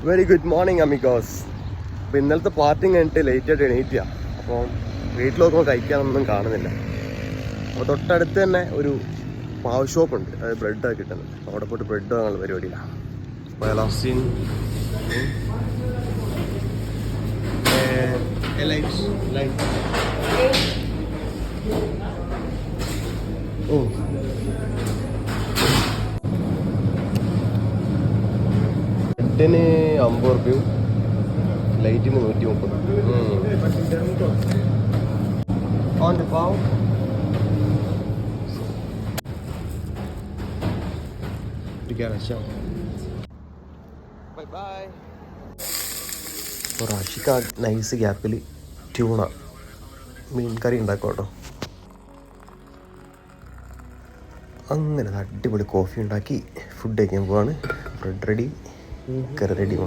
Very good morning amigos. അപ്പോൾ ഇന്നലത്തെ party കഴിഞ്ഞിട്ട് ലേറ്റായിട്ട് എണീറ്റിയ. അപ്പോൾ വീട്ടിൽ നോക്കുമ്പോൾ കഴിക്കാനൊന്നും കാണുന്നില്ല. അപ്പോൾ തൊട്ടടുത്ത് തന്നെ ഒരു പാവ് ഷോപ്പുണ്ട്, അത് ബ്രെഡൊക്കെ കിട്ടുന്നത്. അവിടെ പോയിട്ട് ബ്രെഡ് വാങ്ങാനുള്ള പരിപാടിയിലാണ്. ബ്രെഡിന് 50 റുപ്യയും ലൈറ്റിന് 130. ഓൻ്റെ പാവ് റാഷിക്ക് നൈസ് ഗ്യാപ്പിൽ ട്യൂണ മീൻ കറി ഉണ്ടാക്കും കേട്ടോ. അങ്ങനെ അടിപൊളി കോഫി ഉണ്ടാക്കി ഫുഡ് കഴിക്കാൻ പോവാണ്. ബ്രെഡ് റെഡി, കറി റെഡി.